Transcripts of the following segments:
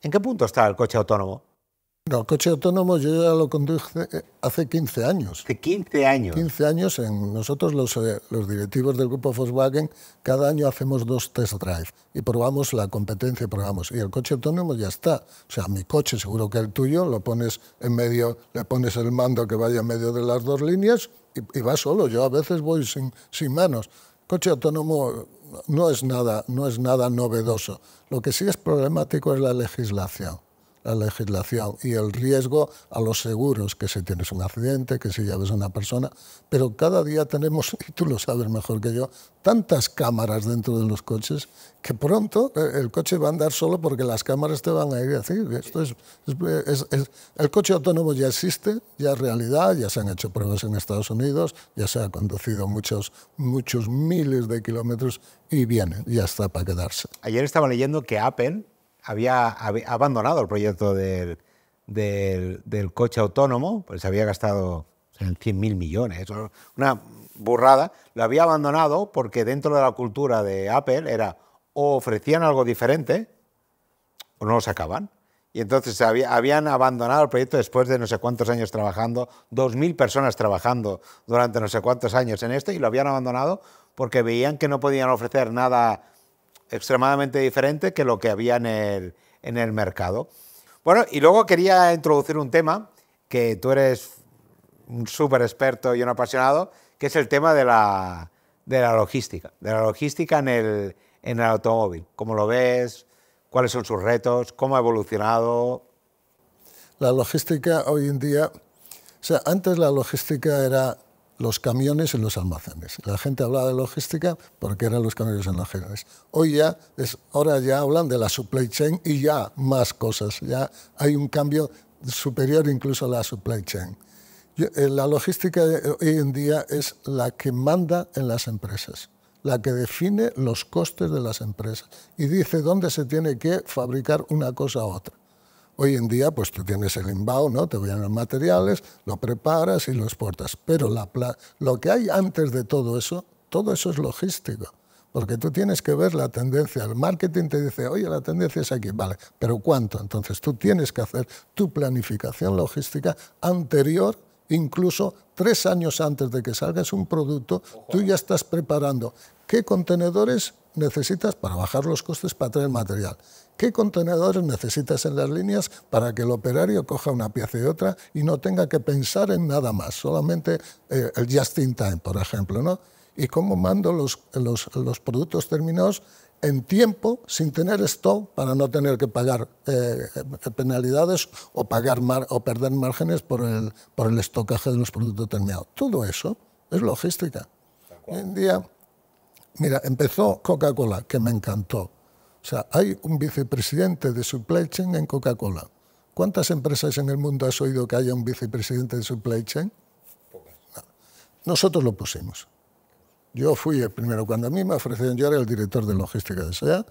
¿En qué punto está el coche autónomo? No, el coche autónomo yo ya lo conduje hace 15 años. Hace 15 años. 15 años, nosotros los directivos del grupo Volkswagen, cada año hacemos 2 test drive y probamos la competencia, probamos. Y el coche autónomo ya está. O sea, mi coche, seguro que el tuyo, lo pones en medio, le pones el mando que vaya en medio de las 2 líneas y va solo. Yo a veces voy sin manos. Coche autónomo no es nada novedoso. Lo que sí es problemático es la legislación y el riesgo a los seguros, que si tienes un accidente, que si llevas a una persona. Pero cada día tenemos, y tú lo sabes mejor que yo, tantas cámaras dentro de los coches que pronto el coche va a andar solo porque las cámaras te van a ir así. El coche autónomo ya existe, ya es realidad, ya se han hecho pruebas en Estados Unidos, ya se ha conducido muchos miles de kilómetros y viene, ya está para quedarse. Ayer estaba leyendo que Apple había abandonado el proyecto del coche autónomo, pues se había gastado 100.000 millones, una burrada. Lo había abandonado porque dentro de la cultura de Apple era o ofrecían algo diferente o no lo sacaban. Y entonces habían abandonado el proyecto después de no sé cuántos años trabajando, 2.000 personas trabajando durante no sé cuántos años en esto, y lo habían abandonado porque veían que no podían ofrecer nada extremadamente diferente que lo que había en el mercado. Bueno, y luego quería introducir un tema que tú eres un súper experto y un apasionado, que es el tema de la logística, en el automóvil. ¿Cómo lo ves? ¿Cuáles son sus retos? ¿Cómo ha evolucionado? La logística hoy en día, o sea, antes la logística era los camiones en los almacenes. La gente hablaba de logística porque eran los camiones en los almacenes. Ahora ya hablan de la supply chain y ya más cosas. Ya hay un cambio superior incluso a la supply chain. La logística hoy en día es la que manda en las empresas, la que define los costes de las empresas y dice dónde se tiene que fabricar una cosa u otra. Hoy en día, pues tú tienes el inbound, ¿no? Te vienen los materiales, lo preparas y lo exportas. Pero lo que hay antes de todo eso es logístico. Porque tú tienes que ver la tendencia. El marketing te dice, oye, la tendencia es aquí. Vale, ¿pero cuánto? Entonces tú tienes que hacer tu planificación logística anterior, incluso 3 años antes de que salgas un producto, tú ya estás preparando qué contenedores necesitas para bajar los costes para traer material. ¿Qué contenedores necesitas en las líneas para que el operario coja una pieza y otra y no tenga que pensar en nada más? Solamente el just in time, por ejemplo, ¿no? Y cómo mando los productos terminados en tiempo, sin tener stock, para no tener que pagar penalidades o perder márgenes por el estocaje de los productos terminados. Todo eso es logística. Hoy en día, mira, empezó Coca-Cola, que me encantó. O sea, hay un vicepresidente de supply chain en Coca-Cola. ¿Cuántas empresas en el mundo has oído que haya un vicepresidente de supply chain? Pocas. No. Nosotros lo pusimos. Yo fui el primero. Cuando a mí me ofrecieron, yo era el director de logística de SEAT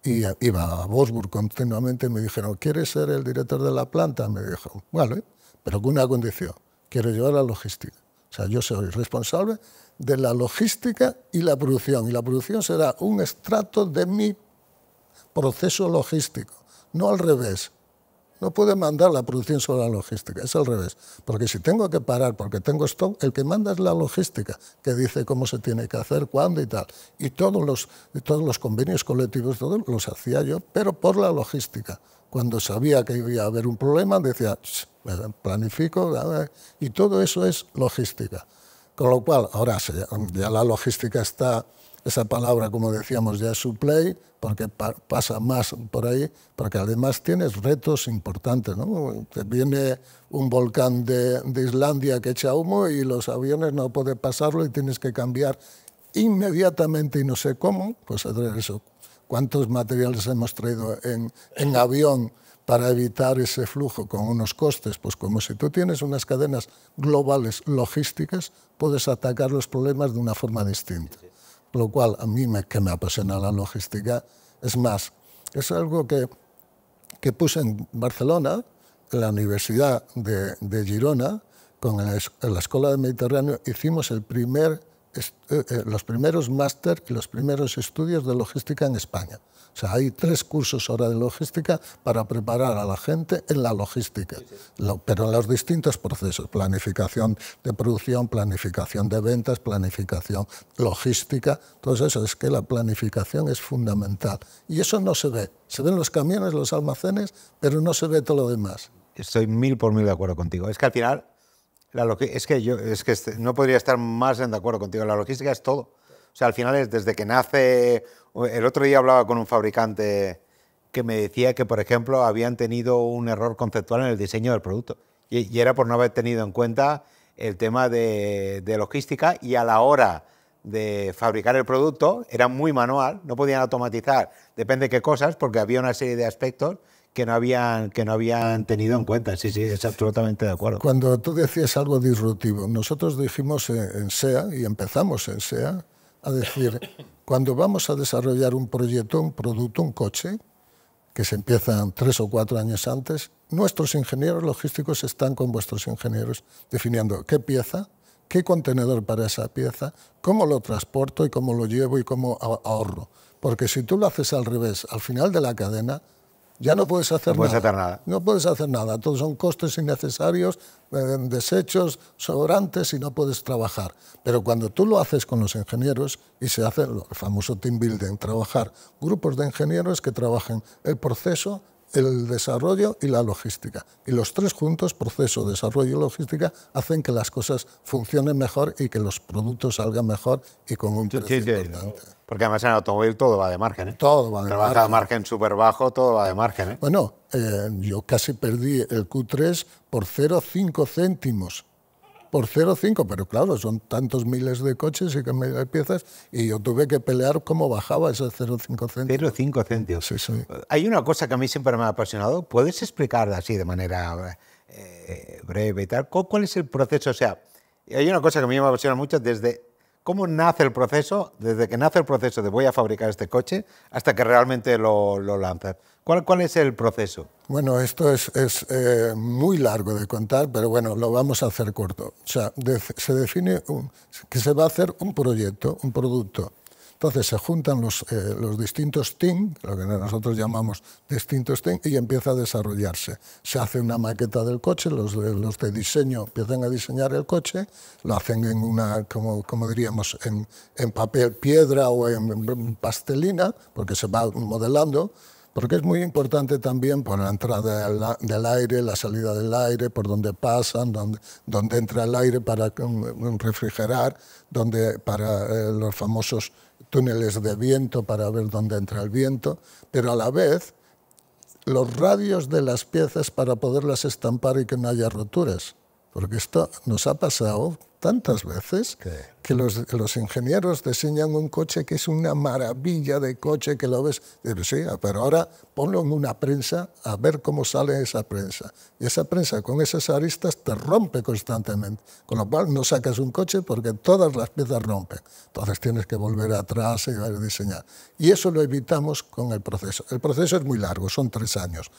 y iba a Wolfsburg continuamente. Me dijeron, ¿quieres ser el director de la planta? Me dijo, vale, pero con una condición. Quiero llevar la logística. O sea, yo soy responsable de la logística y la producción. Y la producción será un extracto de mi proceso logístico, no al revés. No puede mandar la producción sobre la logística, es al revés. Porque si tengo que parar porque tengo stock, el que manda es la logística, que dice cómo se tiene que hacer, cuándo y tal. Y todos los convenios colectivos, todos los hacía yo, pero por la logística. Cuando sabía que iba a haber un problema, decía, planifico, y todo eso es logística. Con lo cual, ahora ya la logística está, esa palabra, como decíamos, ya es supply, porque pasa más por ahí, porque además tienes retos importantes, ¿no? Te viene un volcán de Islandia que echa humo y los aviones no pueden pasarlo y tienes que cambiar inmediatamente y no sé cómo, pues hacer eso. ¿Cuántos materiales hemos traído en avión para evitar ese flujo con unos costes? Pues como si tú tienes unas cadenas globales logísticas, puedes atacar los problemas de una forma distinta. Lo cual a mí que me apasiona la logística. Es más, es algo que puse en Barcelona, en la Universidad de Girona, con la Escuela del Mediterráneo, hicimos el primer los primeros máster y los primeros estudios de logística en España. O sea, hay 3 cursos ahora de logística para preparar a la gente en la logística, pero en los distintos procesos: planificación de producción, planificación de ventas, planificación logística. Todo eso, es que la planificación es fundamental. Y eso no se ve. Se ven los camiones, los almacenes, pero no se ve todo lo demás. Estoy 1000 por 1000 de acuerdo contigo. Es que al final, no podría estar más de acuerdo contigo. La logística es todo. O sea, al final es desde que nace. El otro día hablaba con un fabricante que me decía que, por ejemplo, habían tenido un error conceptual en el diseño del producto. Y era por no haber tenido en cuenta el tema de logística, y a la hora de fabricar el producto era muy manual, no podían automatizar, depende de qué cosas, porque había una serie de aspectos que no habían tenido en cuenta. Sí, sí, es absolutamente de acuerdo. Cuando tú decías algo disruptivo, nosotros dijimos en SEA, y empezamos en SEA, a decir, cuando vamos a desarrollar un proyecto, un producto, un coche, que se empiezan 3 o 4 años antes, nuestros ingenieros logísticos están con vuestros ingenieros definiendo qué pieza, qué contenedor para esa pieza, cómo lo transporto y cómo lo llevo y cómo ahorro. Porque si tú lo haces al revés, al final de la cadena, ya no puedes hacer nada. No puedes hacer nada. Todos son costes innecesarios, desechos, sobrantes, y no puedes trabajar. Pero cuando tú lo haces con los ingenieros, y se hace el famoso team building, trabajar grupos de ingenieros que trabajen el proceso, el desarrollo y la logística. Y los 3 juntos, proceso, desarrollo y logística, hacen que las cosas funcionen mejor y que los productos salgan mejor y con un precio importante. Porque además en el automóvil todo va de margen, ¿eh? Todo va de margen. Trabaja a margen súper bajo, todo va de margen, ¿eh? Bueno, yo casi perdí el Q3 por 0,5 céntimos. Por 0,5, pero claro, son tantos miles de coches y miles de piezas, y yo tuve que pelear cómo bajaba ese 0,5 céntimos. 0,5 céntimos. Sí, sí. Hay una cosa que a mí siempre me ha apasionado. ¿Puedes explicar así de manera breve y tal? ¿Cuál es el proceso? O sea, hay una cosa que a mí me apasiona mucho desde cómo nace el proceso, desde que nace el proceso de voy a fabricar este coche hasta que realmente lo lanzas. ¿Cuál es el proceso? Bueno, esto es muy largo de contar, pero bueno, lo vamos a hacer corto. O sea, se define que se va a hacer un proyecto, un producto. Entonces se juntan los distintos teams, lo que nosotros llamamos distintos teams, y empieza a desarrollarse. Se hace una maqueta del coche, los de diseño empiezan a diseñar el coche, lo hacen en una, como diríamos, en papel piedra o en pastelina, porque se va modelando. Porque es muy importante también por la entrada del aire, la salida del aire, por donde pasan, donde entra el aire para refrigerar, para los famosos túneles de viento para ver dónde entra el viento, pero a la vez los radios de las piezas para poderlas estampar y que no haya roturas. Porque esto nos ha pasado tantas veces que los ingenieros diseñan un coche que es una maravilla de coche, que lo ves, y dices, sí, pero ahora ponlo en una prensa a ver cómo sale esa prensa. Y esa prensa con esas aristas te rompe constantemente, con lo cual no sacas un coche porque todas las piezas rompen. Entonces tienes que volver atrás y diseñar. Y eso lo evitamos con el proceso. El proceso es muy largo, son 3 años.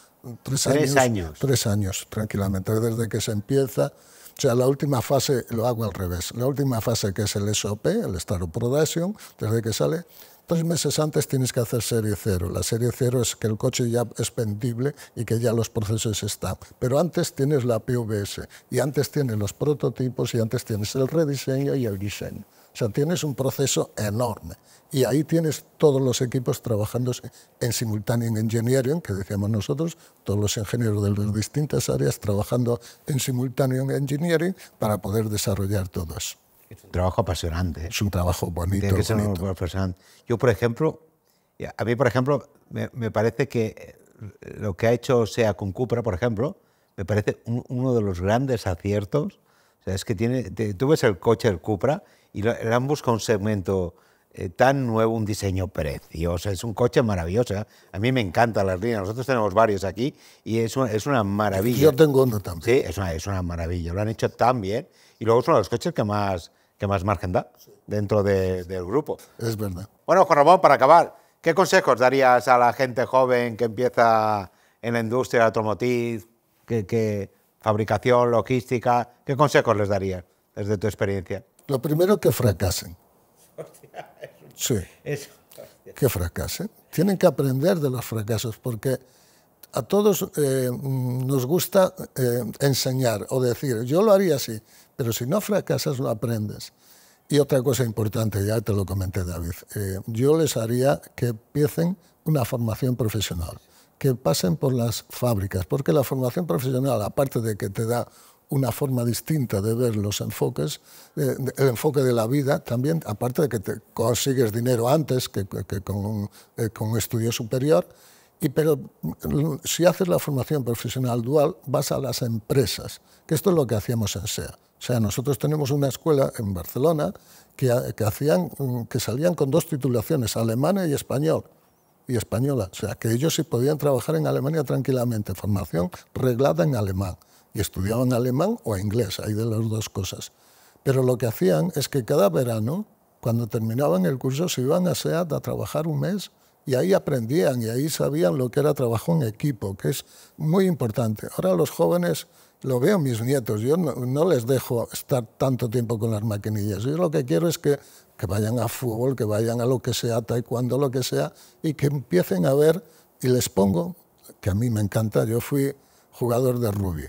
3 años. 3 años, tranquilamente, desde que se empieza. O sea, la última fase lo hago al revés. La última fase, que es el SOP, el Start of Production, desde que sale, 3 meses antes tienes que hacer serie 0. La serie 0 es que el coche ya es vendible y que ya los procesos están. Pero antes tienes la PVS, y antes tienes los prototipos, y antes tienes el rediseño y el diseño. O sea, tienes un proceso enorme. Y ahí tienes todos los equipos trabajando en simultáneo en engineering, que decíamos nosotros, todos los ingenieros de las distintas áreas trabajando en simultáneo en engineering para poder desarrollar todo eso. Es un trabajo apasionante. Es un trabajo bonito. Tiene que ser un apasionante. Yo, por ejemplo, me parece que lo que ha hecho SEA con Cupra, por ejemplo, me parece uno de los grandes aciertos. O sea, es que tú ves el coche del Cupra y le han buscado un segmento tan nuevo, un diseño precioso, es un coche maravilloso. A mí me encantan las líneas, nosotros tenemos varios aquí y es una maravilla. Yo tengo uno también. Sí, es una maravilla, lo han hecho tan bien, y luego son los coches que más margen da dentro del grupo. Es verdad. Bueno, Juan Ramón, para acabar, ¿qué consejos darías a la gente joven que empieza en la industria automotriz, que fabricación, logística? ¿Qué consejos les darías desde tu experiencia? Lo primero, que fracasen. Sí. Que fracasen. Tienen que aprender de los fracasos, porque a todos nos gusta enseñar o decir, yo lo haría así, pero si no fracasas no aprendes. Y otra cosa importante, ya te lo comenté, David, yo les haría que empiecen una formación profesional, que pasen por las fábricas, porque la formación profesional, aparte de que te da una forma distinta de ver los enfoques, el enfoque de la vida, también, aparte de que te consigues dinero antes que con un estudio superior, pero si haces la formación profesional dual, vas a las empresas, que esto es lo que hacíamos en SEA. O sea, nosotros tenemos una escuela en Barcelona que salían con 2 titulaciones, alemana y española. O sea, que ellos sí podían trabajar en Alemania tranquilamente, formación reglada en alemán. Y estudiaban alemán o inglés, hay de las 2 cosas. Pero lo que hacían es que cada verano, cuando terminaban el curso, se iban a SEAT a trabajar un mes y ahí aprendían y ahí sabían lo que era trabajo en equipo, que es muy importante. Ahora los jóvenes, lo veo en mis nietos, yo no les dejo estar tanto tiempo con las maquinillas. Yo lo que quiero es que vayan a fútbol, que vayan a lo que sea, taekwondo, lo que sea, y que empiecen a ver, y les pongo, que a mí me encanta, yo fui jugador de rugby.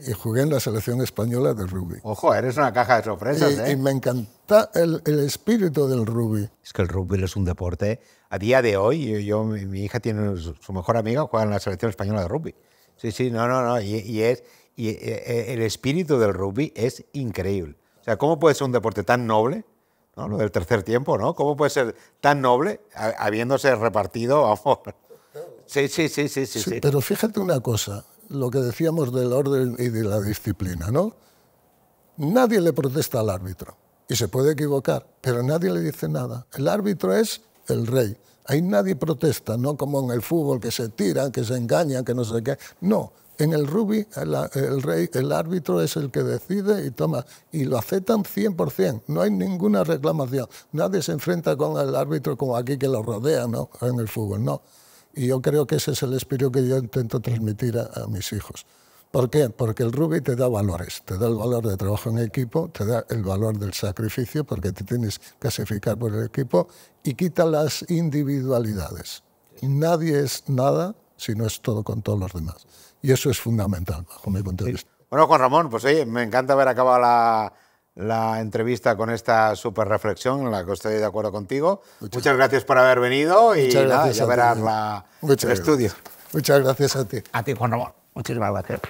Y jugué en la selección española de rugby. Ojo, eres una caja de sorpresas, ¿eh? Y me encanta el espíritu del rugby. Es que el rugby es un deporte. A día de hoy, mi hija tiene su mejor amiga, juega en la selección española de rugby. Sí, no. Y el espíritu del rugby es increíble. O sea, ¿cómo puede ser un deporte tan noble? ¿No? Lo del tercer tiempo, ¿no? ¿Cómo puede ser tan noble habiéndose repartido? Vamos. Sí. Pero fíjate una cosa, lo que decíamos del orden y de la disciplina, ¿no? Nadie le protesta al árbitro y se puede equivocar, pero nadie le dice nada. El árbitro es el rey. Ahí nadie protesta, no como en el fútbol que se tiran, que se engañan, que no sé qué. No, en el rugby el árbitro es el que decide y toma, y lo aceptan 100%, no hay ninguna reclamación. Nadie se enfrenta con el árbitro como aquí que lo rodea, ¿no? En el fútbol, no. Y yo creo que ese es el espíritu que yo intento transmitir a mis hijos. ¿Por qué? Porque el rugby te da valores, te da el valor de trabajo en equipo, te da el valor del sacrificio, porque te tienes que clasificar por el equipo, y quita las individualidades. Nadie es nada si no es todo con todos los demás. Y eso es fundamental, bajo mi punto de vista. Bueno, Juan Ramón, pues oye, me encanta haber acabado la entrevista con esta súper reflexión en la que estoy de acuerdo contigo. Muchas gracias por haber venido y nada, ya verás el estudio. Muchas gracias a ti. A ti, Juan Ramón. Muchísimas gracias.